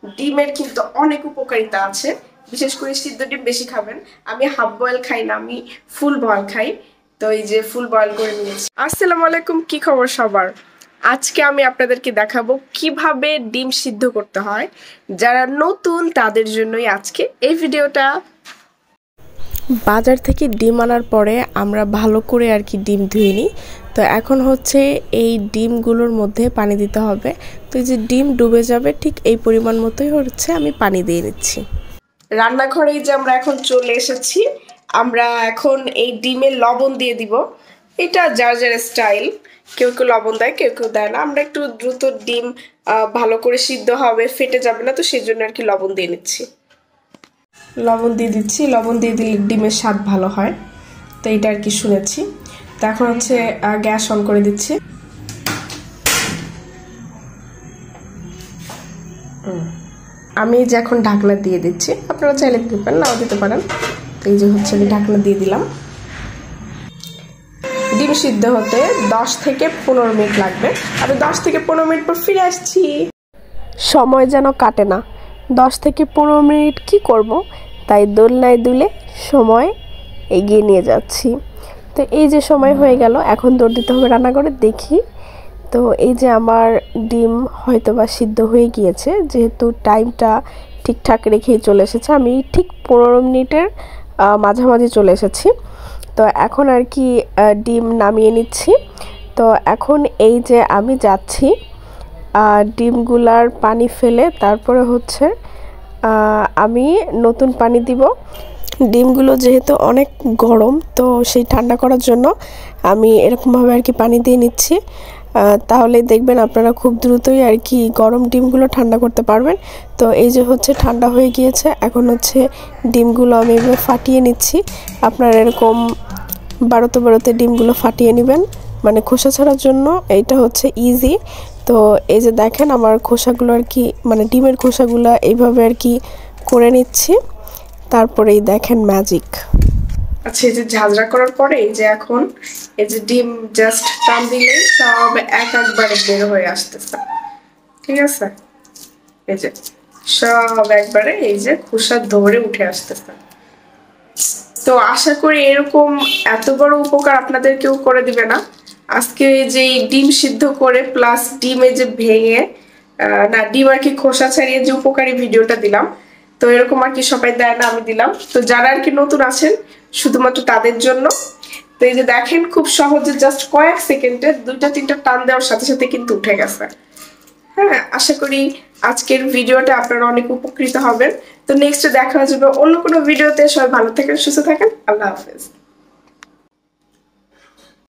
ডিমের কিন্তু অনেক উপকারিতা আছে, বিশেষ করে সিদ্ধ ডিম বেশি খাবেন। আমি হাফ বয়েল খাই না, আমি ফুল বয়েল খাই। তো এই যে ফুল বয়েল করে নিয়েছি। আসসালামু আলাইকুম, কি খবর সবার? আজকে আমি আপনাদেরকে দেখাবো কিভাবে ডিম সিদ্ধ করতে হয়। যারা নতুন তাদের জন্যই আজকে এই ভিডিওটা। বাজার থেকে ডিম আনার পরে আমরা ভালো করে আর কি ডিম ধুয়ে নিই। তো এখন হচ্ছে এই ডিমগুলোর মধ্যে পানি দিতে হবে। তো এই যে ডিম ডুবে যাবে ঠিক এই পরিমাণ মতোই হচ্ছে আমি পানি দিয়ে নিচ্ছি। রান্নাঘরেই যে আমরা এখন চলে এসেছি, আমরা এখন এই ডিমে লবণ দিয়ে দিব। এটা যার যার স্টাইল, কেউ কেউ লবণ দেয়, কেউ কেউ দেয় না। আমরা একটু দ্রুত ডিম ভালো করে সিদ্ধ হবে, ফেটে যাবে না, তো সেই জন্য আর কি লবণ দিয়ে নিচ্ছি। লবণ দিয়ে দিচ্ছি, লবণ দিয়ে দিলে ডিমের স্বাদ ভালো হয়, তো এটা আর কি শুনেছি। তো এখন হচ্ছে গ্যাস অন করে দিচ্ছি। আমি যে এখন ঢাকনা দিয়ে দিচ্ছি, আপনারা চাইলে দিতে পারেন, নাও দিতে পারেন। তো এই যে হচ্ছে আমি ঢাকনা দিয়ে দিলাম। ডিম সিদ্ধ হতে 10 থেকে 15 মিনিট লাগবে। আমি 10 থেকে 15 মিনিট পর ফিরে আসছি। সময় যেন কাটে না, 10 থেকে 15 মিনিট কি করব, তাই দোলনায় দুলে সময় এগিয়ে নিয়ে যাচ্ছি। তো এই যে সময় হয়ে গেল, এখন দৌড় দিতে হবে রান্নাঘরে। দেখি তো এই যে আমার ডিম হয়তো বা সিদ্ধ হয়ে গিয়েছে, যেহেতু টাইমটা ঠিকঠাক রেখেই চলে এসেছে। আমি ঠিক 15 মিনিটের মাঝামাঝি চলে এসেছি। তো এখন আর কি ডিম নামিয়ে নিচ্ছি। তো এখন এই যে আমি যাচ্ছি ডিমগুলার পানি ফেলে, তারপরে হচ্ছে আমি নতুন পানি দিব। ডিমগুলো যেহেতু অনেক গরম, তো সেই ঠান্ডা করার জন্য আমি এরকমভাবে আর কি পানি দিয়ে নিচ্ছি। তাহলে দেখবেন আপনারা খুব দ্রুতই আর কি গরম ডিমগুলো ঠান্ডা করতে পারবেন। তো এই যে হচ্ছে ঠান্ডা হয়ে গিয়েছে, এখন হচ্ছে ডিমগুলো আমি এভাবে ফাটিয়ে নিচ্ছি। আপনারা এরকম বারোতে ডিমগুলো ফাটিয়ে নেবেন, মানে খোসা ছাড়ার জন্য এইটা হচ্ছে ইজি। তো এই যে দেখেন আমার খোসাগুলো আর কি, মানে ডিমের খোসাগুলো এইভাবে আর কি করে নিচ্ছি। তারপরেই দেখেন ম্যাজিক। আচ্ছা, এই যে ঝাঁঝরা করার পরে এই যে এখন এই যে ডিম জাস্ট টান দিলেই সব একবারে বের হয়ে আসতেছে। ঠিক আছে, এই যে সব একবারে এই যে খোসা ধরে উঠে আসতেছে। তো আশা করি এরকম এত বড় উপকার আপনাদের কেউ করে দিবে না। আজকে যে ডিম সিদ্ধ করে প্লাস ডিমে যে ভেঙে না ডিম আর কি খোসা ছাড়িয়ে যে উপকারী ভিডিওটা দিলাম, তো এরকম আর কি সবাই দেয় না, আমি দিলাম। তো যারা আর কি নতুন আছেন শুধুমাত্র তাদের জন্য। তো এই যে দেখেন খুব সহজে জাস্ট কয়েক সেকেন্ডে 2-3টা টান দেওয়ার সাথে সাথে কিন্তু উঠে গেছে। হ্যাঁ, আশা করি আজকের ভিডিওটা আপনারা অনেক উপকৃত হবেন। তো নেক্সট দেখা যাবে অন্য কোনো ভিডিওতে। সবাই ভালো থাকেন, সুস্থ থাকেন, আল্লাহ হাফেজ।